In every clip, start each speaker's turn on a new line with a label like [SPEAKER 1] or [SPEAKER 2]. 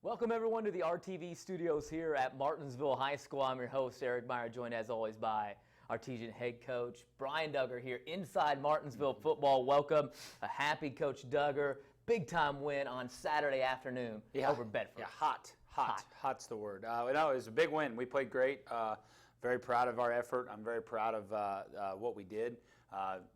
[SPEAKER 1] Welcome everyone to the RTV studios here at Martinsville High School. I'm your host, Eric Meyer, joined as always by Artesian head coach Brian Duggar here inside Martinsville football. Welcome. A happy Coach Duggar. Big time win on Saturday afternoon over Bedford.
[SPEAKER 2] Yeah, hot's the word. It was a big win. We played great. Very proud of our effort. I'm very proud of what we did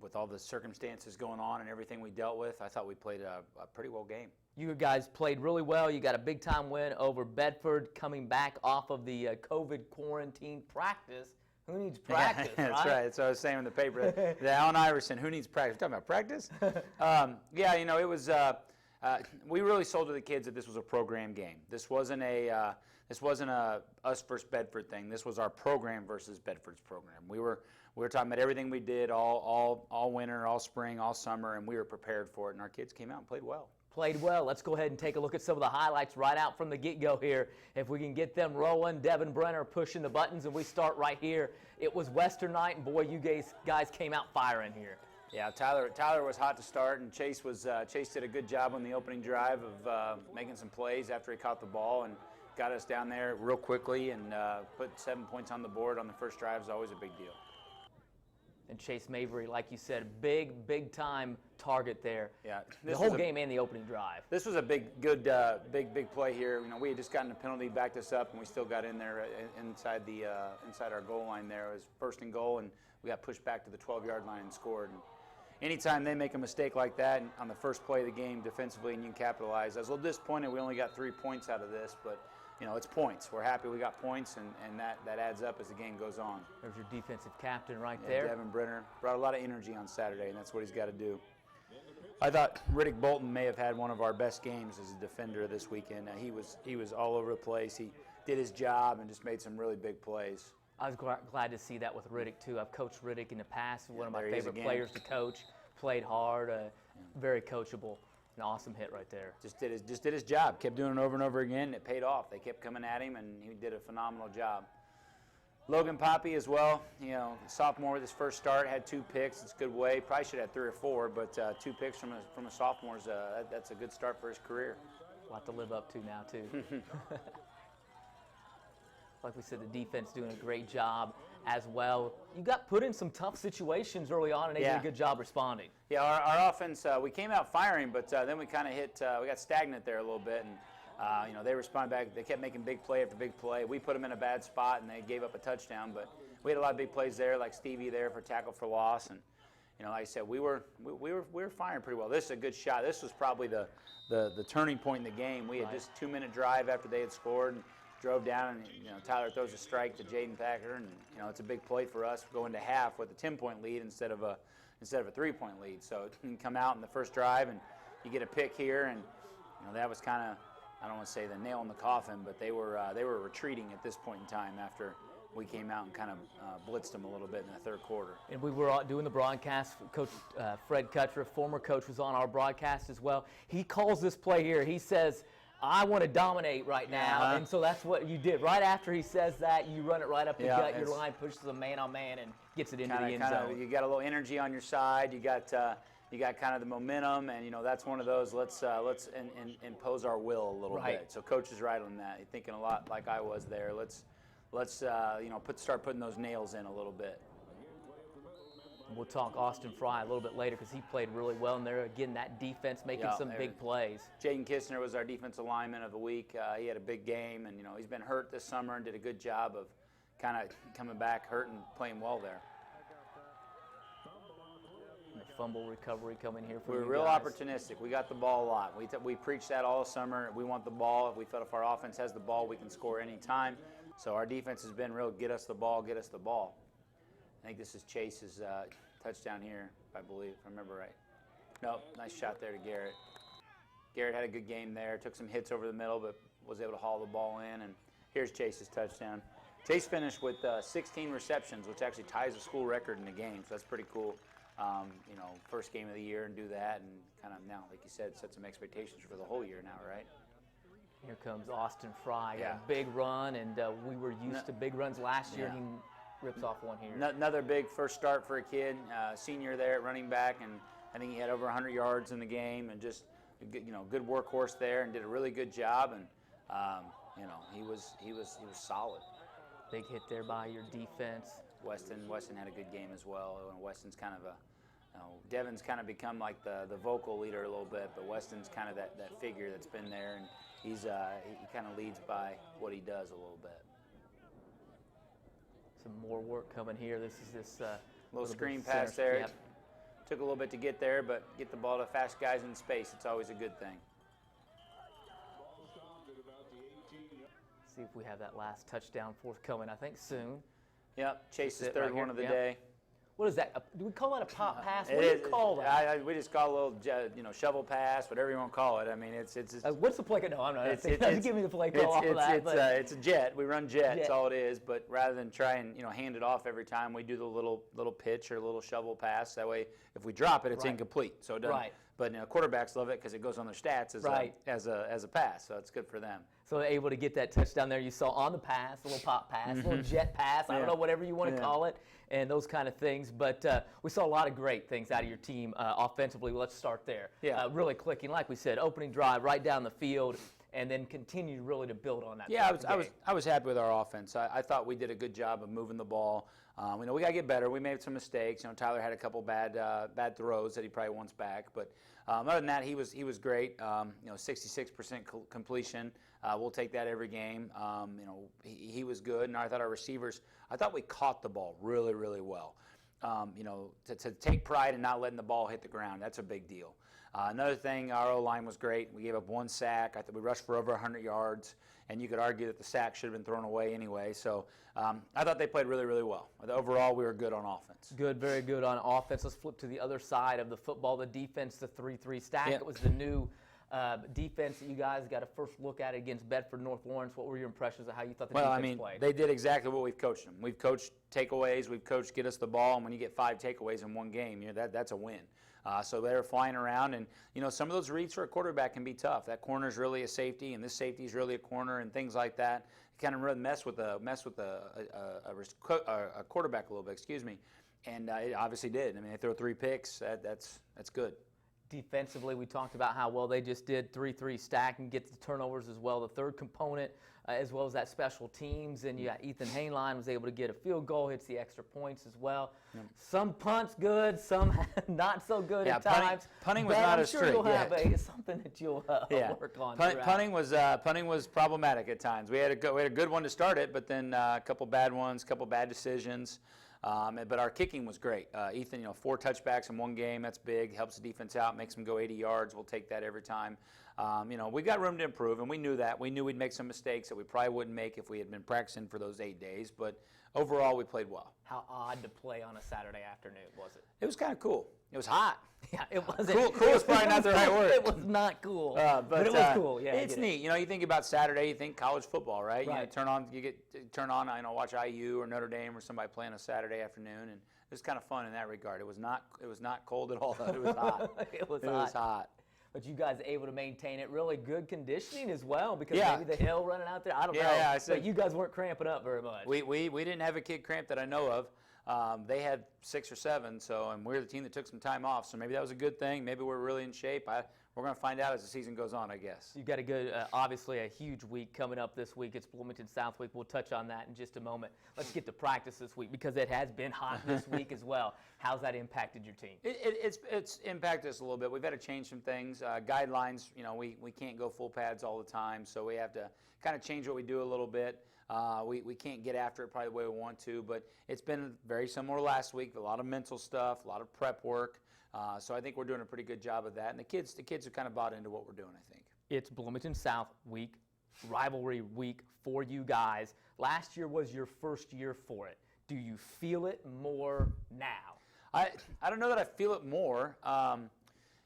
[SPEAKER 2] with all the circumstances going on and everything we dealt with. I thought we played a pretty well game.
[SPEAKER 1] You guys played really well. You got a big time win over Bedford, coming back off of the COVID quarantine practice. Who needs practice?
[SPEAKER 2] Yeah, that's right. That's what I was saying in the paper. The Allen Iverson, who needs practice? We're talking about practice? It was. We really sold to the kids that this was a program game. This wasn't a us versus Bedford thing. This was our program versus Bedford's program. We were talking about everything we did all winter, all spring, all summer, and we were prepared for it. And our kids came out and played well.
[SPEAKER 1] Played well. Let's go ahead and take a look at some of the highlights right out from the get-go here. If we can get them rolling, Devin Brenner pushing the buttons, and we start right here. It was Western night, and boy, you guys came out firing here.
[SPEAKER 2] Yeah, Tyler was hot to start, and Chase did a good job on the opening drive of making some plays after he caught the ball and got us down there real quickly and put 7 points on the board on the first drive. Is always a big deal.
[SPEAKER 1] And Chase Mabry, like you said, big time target there.
[SPEAKER 2] Yeah,
[SPEAKER 1] the whole game and the opening drive.
[SPEAKER 2] This was a big play here. You know, we had just gotten a penalty, backed us up, and we still got in there inside our goal line. There it was 1st and goal, and we got pushed back to the 12-yard line and scored. And anytime they make a mistake like that on the first play of the game defensively, and you can capitalize, I was a little disappointed. We only got 3 points out of this, but you know, it's points. We're happy we got points, and that adds up as the game goes on.
[SPEAKER 1] There's your defensive captain right there.
[SPEAKER 2] Devin Brenner brought a lot of energy on Saturday, and that's what he's got to do. I thought Riddick Bolton may have had one of our best games as a defender this weekend. He was all over the place. He did his job and just made some really big plays.
[SPEAKER 1] I was glad to see that with Riddick too. I've coached Riddick in the past. One of my favorite players to coach. Played hard, very coachable. An awesome hit right there.
[SPEAKER 2] Just did his job. Kept doing it over and over again. It paid off. They kept coming at him, and he did a phenomenal job. Logan Poppy as well. You know, sophomore with his first start, had 2 picks. It's a good way. Probably should have had 3 or 4, but 2 picks from a sophomore that's a good start for his career.
[SPEAKER 1] A lot to live up to now too. Like we said, the defense doing a great job as well. You got put in some tough situations early on, and they did a good job responding.
[SPEAKER 2] Yeah, our offense, we came out firing, but then we kind of we got stagnant there a little bit, and they responded back. They kept making big play after big play. We put them in a bad spot, and they gave up a touchdown, but we had a lot of big plays there, like Stevie there for tackle for loss, and like I said, we were firing pretty well. This is a good shot. This was probably the turning point in the game. We had just 2-minute drive after they had scored. And drove down, and Tyler throws a strike to Jaden Packer, and it's a big play for us going to half with a 10-point lead instead of a 3-point lead. So you can come out in the first drive and you get a pick here, and that was kind of, I don't want to say the nail in the coffin, but they were retreating at this point in time after we came out and kind of blitzed them a little bit in the third quarter.
[SPEAKER 1] And we were doing the broadcast. Coach Fred Cutcher, former coach, was on our broadcast as well. He calls this play here. He says, I want to dominate right now, and so that's what you did. Right after he says that, you run it right up the gut. Your line pushes a man-on-man and gets it into the end zone.
[SPEAKER 2] You got a little energy on your side. You got kind of the momentum, and that's one of those. Let's impose our will a little bit. So coach is right on that. He's thinking a lot like I was there. Let's start putting those nails in a little bit.
[SPEAKER 1] We'll talk Austin Fry a little bit later because he played really well in there. Again, that defense making some big plays.
[SPEAKER 2] Jaden Kistner was our defensive lineman of the week. He had a big game, and he's been hurt this summer and did a good job of kind of coming back hurt and playing well there.
[SPEAKER 1] And the fumble recovery coming here from
[SPEAKER 2] we were real opportunistic. We got the ball a lot. We preached that all summer. We want the ball. We felt if our offense has the ball, we can score any time. So our defense has been real get us the ball, get us the ball. I think this is Chase's touchdown here, if I remember right. No, nice shot there to Garrett. Garrett had a good game there, took some hits over the middle, but was able to haul the ball in. And here's Chase's touchdown. Chase finished with 16 receptions, which actually ties the school record in the game, so that's pretty cool. First game of the year and do that, and kind of now, like you said, set some expectations for the whole year now, right?
[SPEAKER 1] Here comes Austin Fry, a big run, and we were used to big runs last year. He rips off one here.
[SPEAKER 2] Another big first start for a kid, senior there at running back, and I think he had over 100 yards in the game, and just good workhorse there, and did a really good job. And You know, he was solid.
[SPEAKER 1] Big hit there by your defense.
[SPEAKER 2] Weston had a good game as well. Weston's kind of Devin's kind of become like the vocal leader a little bit, but Weston's kind of that figure that's been there, and he kind of leads by what he does a little bit.
[SPEAKER 1] Some more work coming here. This is this
[SPEAKER 2] little screen pass there. Yep. Took a little bit to get there, but get the ball to fast guys in space. It's always a good thing.
[SPEAKER 1] See if we have that last touchdown forthcoming. I think soon.
[SPEAKER 2] Yep, Chase's third one of the day.
[SPEAKER 1] What is that? Do we call that a pop pass? What do you call that?
[SPEAKER 2] We just call it a little, shovel pass, whatever you want to call it. I mean, it's
[SPEAKER 1] what's the play? No, I'm not. Give me the play call off of that.
[SPEAKER 2] It's a jet. We run jet. That's all it is. But rather than try and hand it off every time, we do the little pitch or little shovel pass. That way, if we drop it, it's incomplete. So it doesn't. Right. But quarterbacks love it because it goes on their stats as a pass. So it's good for them.
[SPEAKER 1] So they're able to get that touchdown there. You saw on the pass, a little pop pass, a little jet pass. I don't know, whatever you want to call it, and those kind of things. But we saw a lot of great things out of your team offensively. Let's start there. Yeah. Really clicking, like we said, opening drive right down the field, and then continue really to build on that.
[SPEAKER 2] Yeah, I was happy with our offense. I thought we did a good job of moving the ball. We got to get better. We made some mistakes. Tyler had a couple bad throws that he probably wants back. But other than that, he was great. 66% completion. We'll take that every game. He was good, and I thought our receivers. I thought we caught the ball really, really well. To take pride in not letting the ball hit the ground, that's a big deal. Another thing, our O-line was great. We gave up one sack. I thought we rushed for over 100 yards, and you could argue that the sack should have been thrown away anyway. So I thought they played really, really well. Overall, we were good on offense.
[SPEAKER 1] Good, very good on offense. Let's flip to the other side of the football, the defense, the 3-3 stack. It was the new defense that you guys got a first look at against Bedford North Lawrence. What were your impressions of how you thought the defense played?
[SPEAKER 2] They did exactly what we've coached them. We've coached takeaways. We've coached get us the ball, and when you get 5 takeaways in one game, that's a win. So they were flying around, and some of those reads for a quarterback can be tough. That corner is really a safety, and this safety is really a corner, and things like that. It kind of really mess with a quarterback a little bit. Excuse me, and it obviously did. I mean, they throw 3 picks. That's good.
[SPEAKER 1] Defensively, we talked about how well they just did 3-3 stack and get the turnovers as well. The third component, as well as that special teams, and you got Ethan Hainline was able to get a field goal, hits the extra points as well. Yep. Some punts good, some not so good at times.
[SPEAKER 2] Punting was not as strict.
[SPEAKER 1] I'm sure you'll have something that you'll work on.
[SPEAKER 2] Punting was problematic at times. We had a good one to start it, but then a couple bad ones, a couple bad decisions. But our kicking was great. Ethan, 4 touchbacks in one game. That's big. Helps the defense out. Makes them go 80 yards. We'll take that every time. We got room to improve, and we knew that. We knew we'd make some mistakes that we probably wouldn't make if we had been practicing for those 8 days. But overall, we played well.
[SPEAKER 1] How odd to play on a Saturday afternoon, was it?
[SPEAKER 2] It was kind of cool. It was hot.
[SPEAKER 1] Yeah, it wasn't.
[SPEAKER 2] Cool is probably not the right word.
[SPEAKER 1] It was not cool, but it was cool. Yeah,
[SPEAKER 2] it's neat. You think about Saturday, you think college football, right? Right. Turn on. Watch IU or Notre Dame or somebody playing a Saturday afternoon, and it was kind of fun in that regard. It was not cold at all. Though. It was hot.
[SPEAKER 1] It was hot. But you guys are able to maintain it. Really good conditioning as well, because maybe the hill running out there. I don't know. Yeah, but you guys weren't cramping up very much.
[SPEAKER 2] We didn't have a kid cramp that I know of. They had 6 or 7, and we're the team that took some time off. So maybe that was a good thing. Maybe we're really in shape. We're going to find out as the season goes on, I guess.
[SPEAKER 1] You've got a good, obviously a huge week coming up this week. It's Bloomington South week. We'll touch on that in just a moment. Let's get to practice this week, because it has been hot this week as well. How's that impacted your team?
[SPEAKER 2] It's impacted us a little bit. We've had to change some things. Guidelines, we can't go full pads all the time, so we have to kind of change what we do a little bit. We can't get after it probably the way we want to, but it's been very similar to last week. A lot of mental stuff, a lot of prep work. So I think we're doing a pretty good job of that. And the kids have kind of bought into what we're doing, I think.
[SPEAKER 1] It's Bloomington South week, rivalry week for you guys. Last year was your first year for it. Do you feel it more now?
[SPEAKER 2] I don't know that I feel it more.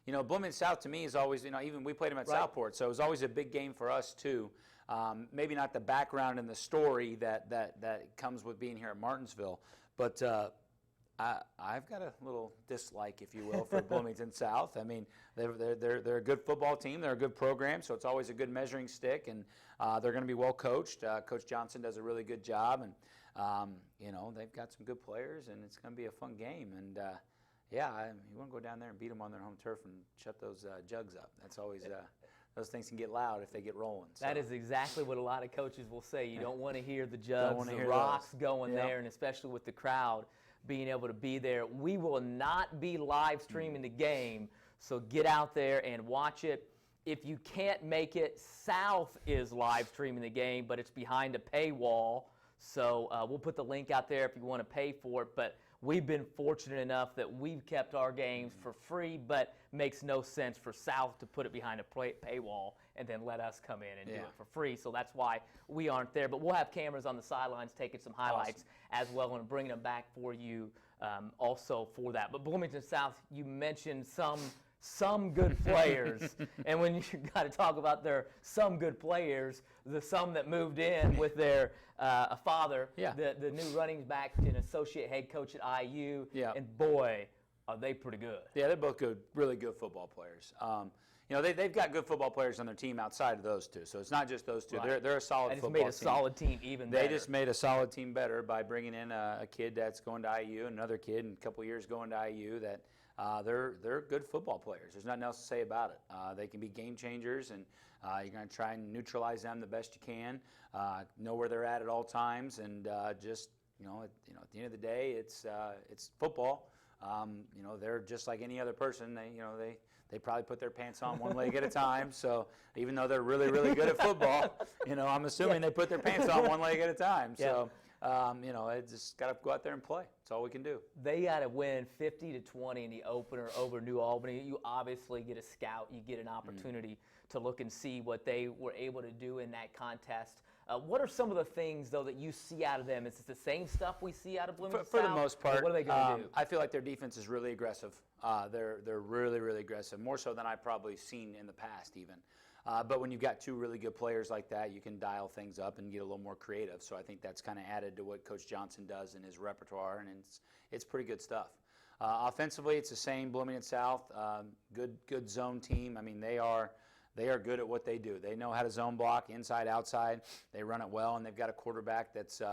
[SPEAKER 2] Bloomington South to me is always, even we played them at Southport, so it was always a big game for us too. Maybe not the background and the story that comes with being here at Martinsville, but I've got a little dislike, if you will, for Bloomington South. I mean, they're a good football team. They're a good program, so it's always a good measuring stick, and they're going to be well coached. Coach Johnson does a really good job, and they've got some good players, and it's going to be a fun game. And you want to go down there and beat them on their home turf and shut those jugs up. That's always those things can get loud if they get rolling. So.
[SPEAKER 1] That is exactly what a lot of coaches will say. You don't want to hear the jugs, the rocks
[SPEAKER 2] those.
[SPEAKER 1] going there, and especially with the crowd being able to be there. We will not be live streaming the game, so get out there and watch it. If you can't make it, South is live streaming the game, but it's behind a paywall. So we'll put the link out there if you want to pay for it. But we've been fortunate enough that we've kept our games for free, but makes no sense for South to put it behind a paywall and then let us come in and do it for free. So that's why we aren't there. But we'll have cameras on the sidelines taking some highlights as well and bringing them back for you also for that. But Bloomington South, you mentioned some good players, and when you got to talk about their some good players, the some that moved in with their father, the new running back and associate head coach at IU, and boy, are they pretty good.
[SPEAKER 2] Yeah, they're both good, really good football players. You know, they've got good football players on their team outside of those two, so it's not just those two.
[SPEAKER 1] Right.
[SPEAKER 2] They're a solid football team.
[SPEAKER 1] They just made a solid team even better.
[SPEAKER 2] They just made a solid team better by bringing in a kid that's going to IU, another kid in a couple years going to IU that they're good football players. There's nothing else to say about it. They can be game changers, and you're going to try and neutralize them the best you can. Know where they're at all times, and just at the end of the day, it's football. They're just like any other person. They probably put their pants on one leg at a time. So even though they're really, really good at football, I'm assuming they put their pants on one leg at a time. So. It's just got to go out there and play. That's all we can do.
[SPEAKER 1] They got to win 50-20 in the opener over New Albany. You obviously get a scout. You get an opportunity to look and see what they were able to do in that contest. What are some of the things, though, that you see out of them? Is it the same stuff we see out of Bloomington South?
[SPEAKER 2] For the most part.
[SPEAKER 1] What are they going to do?
[SPEAKER 2] I feel like their defense is really aggressive. They're really, really aggressive, more so than I've probably seen in the past even. But when you've got two really good players like that, you can dial things up and get a little more creative. So I think that's kind of added to what Coach Johnson does in his repertoire, and it's pretty good stuff. Offensively, it's the same. Bloomington South, good zone team. I mean, they are good at what they do. They know how to zone block inside, outside. They run it well, and they've got a quarterback that's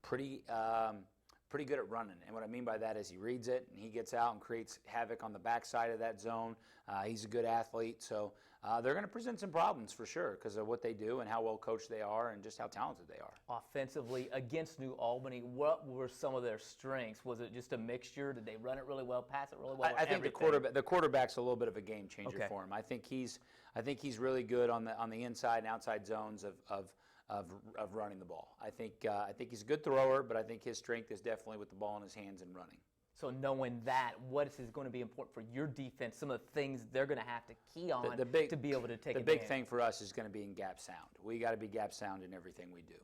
[SPEAKER 2] pretty good at running. And what I mean by that is he reads it, and he gets out and creates havoc on the backside of that zone. He's a good athlete, so they're going to present some problems for sure because of what they do and how well coached they are and just how talented they are.
[SPEAKER 1] Offensively, against New Albany, what were some of their strengths? Was it just a mixture? Did they run it really well, pass it really well?
[SPEAKER 2] I think the quarterback's a little bit of a game changer for him. I think he's really good on the inside and outside zones of running the ball. I think he's a good thrower, but I think his strength is definitely with the ball in his hands and running.
[SPEAKER 1] So knowing that, what is going to be important for your defense, some of the things they're going to have to key on to be able to take advantage?
[SPEAKER 2] The big thing for us is going to be in gap sound. We got to be gap sound in everything we do.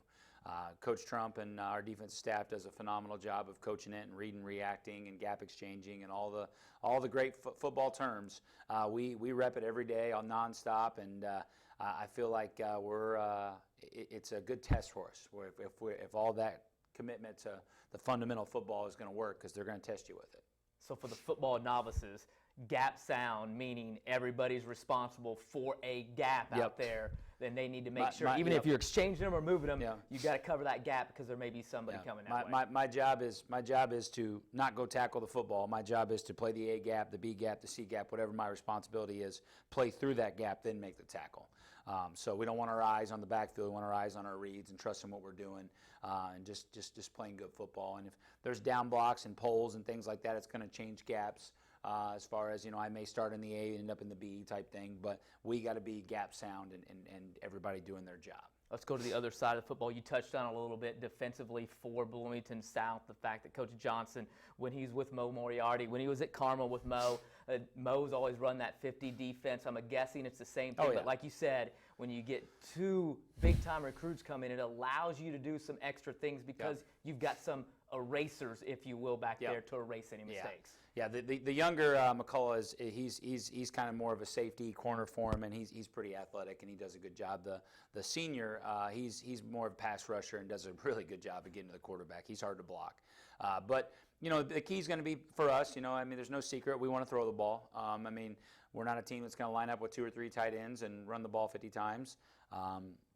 [SPEAKER 2] Coach Trump and our defensive staff does a phenomenal job of coaching it and reading, reacting, and gap exchanging, and all the great football terms. We rep it every day on nonstop, and I feel like it's a good test for us. If all that commitment to the fundamental football is going to work, because they're going to test you with it.
[SPEAKER 1] So for the football novices, gap sound, meaning everybody's responsible for a gap out there, then they need to make sure, even if you're exchanging them or moving them, you got to cover that gap because there may be somebody coming that way.
[SPEAKER 2] My job is to not go tackle the football. My job is to play the A gap, the B gap, the C gap, whatever my responsibility is, play through that gap, then make the tackle. So we don't want our eyes on the backfield. We want our eyes on our reads and trust in what we're doing, and just playing good football. And if there's down blocks and poles and things like that, it's going to change gaps. As far as, I may start in the A and end up in the B type thing, but we got to be gap sound and everybody doing their job.
[SPEAKER 1] Let's go to the other side of the football. You touched on a little bit defensively for Bloomington South, the fact that Coach Johnson, when he's with Mo Moriarty, when he was at Carmel with Mo, Mo's always run that 50 defense. I'm guessing it's the same thing, but like you said, when you get two big-time recruits come in, it allows you to do some extra things because you've got some erasers, if you will, back there to erase any mistakes.
[SPEAKER 2] Yeah, the younger McCullough he's kind of more of a safety corner for him, and he's pretty athletic and he does a good job. The senior he's more of a pass rusher and does a really good job of getting to the quarterback. He's hard to block, but the key is going to be for us, there's no secret. We want to throw the ball. We're not a team that's going to line up with 2 or 3 tight ends and run the ball 50 times.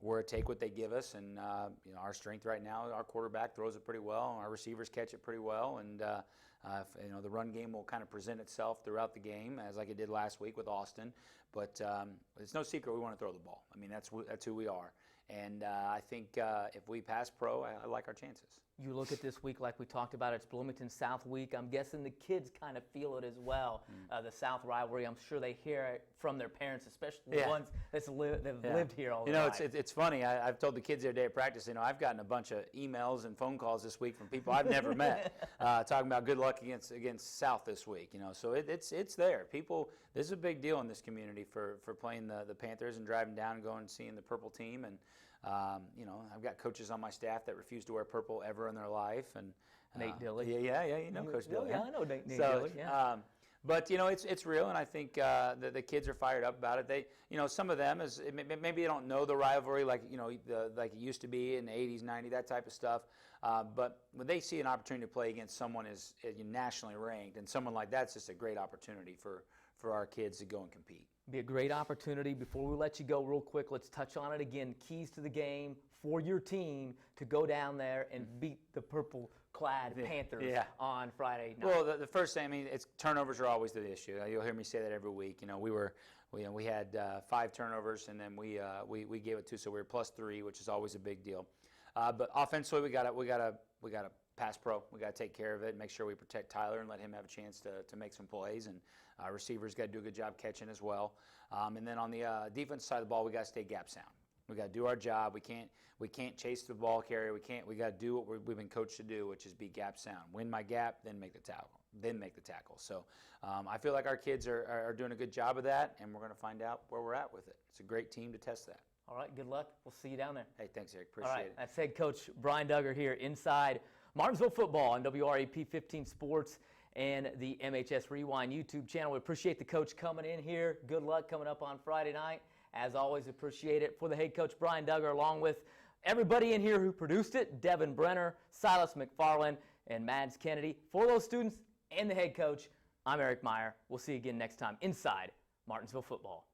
[SPEAKER 2] We're take what they give us, and our strength right now, our quarterback throws it pretty well, our receivers catch it pretty well, and the run game will kind of present itself throughout the game, as like it did last week with Austin. But it's no secret we want to throw the ball. That's who we are. And I think if we pass pro, I like our chances.
[SPEAKER 1] You look at this week like we talked about, it's Bloomington South week. I'm guessing the kids kind of feel it as well, the South rivalry. I'm sure they hear it from their parents, especially the ones that have lived here all the time.
[SPEAKER 2] It's funny. I've told the kids the other day at practice, I've gotten a bunch of emails and phone calls this week from people I've never met talking about good luck against South this week. So it's there. People, this is a big deal in this community for playing the Panthers and driving down and going and seeing the purple team. And I've got coaches on my staff that refuse to wear purple ever in their life. And
[SPEAKER 1] Nate Dilley.
[SPEAKER 2] Coach Dilley.
[SPEAKER 1] Yeah, I know Nate Dilley. Yeah.
[SPEAKER 2] But it's real, and I think the kids are fired up about it. They, some of them maybe they don't know the rivalry like like it used to be in the 80s, 90s, that type of stuff. But when they see an opportunity to play against someone is nationally ranked, and someone like that's just a great opportunity for our kids to go and compete.
[SPEAKER 1] Be a great opportunity. Before we let you go real quick, let's touch on it again. Keys to the game for your team to go down there and beat the purple-clad Panthers on Friday night.
[SPEAKER 2] Well, the first thing, it's turnovers are always the issue. You'll hear me say that every week. We had 5 turnovers, and then we gave it 2, so we were +3, which is always a big deal. But offensively, we got to pass pro. We got to take care of it and make sure we protect Tyler and let him have a chance to make some plays. And receivers got to do a good job catching as well. And then on the defense side of the ball, we got to stay gap sound. We got to do our job. We can't chase the ball carrier. We got to do what we've been coached to do, which is be gap sound. Win my gap, then make the tackle. So I feel like our kids are doing a good job of that, and we're going to find out where we're at with it. It's a great team to test that.
[SPEAKER 1] All right, good luck. We'll see you down there.
[SPEAKER 2] Hey, thanks, Eric. Appreciate it.
[SPEAKER 1] That's head coach Brian Duggar here inside Martinsville football on WRAP 15 Sports and the MHS Rewind YouTube channel. We appreciate the coach coming in here. Good luck coming up on Friday night. As always, appreciate it. For the head coach Brian Duggar, along with everybody in here who produced it, Devin Brenner, Silas McFarland, and Mads Kennedy. For those students and the head coach, I'm Eric Meyer. We'll see you again next time inside Martinsville football.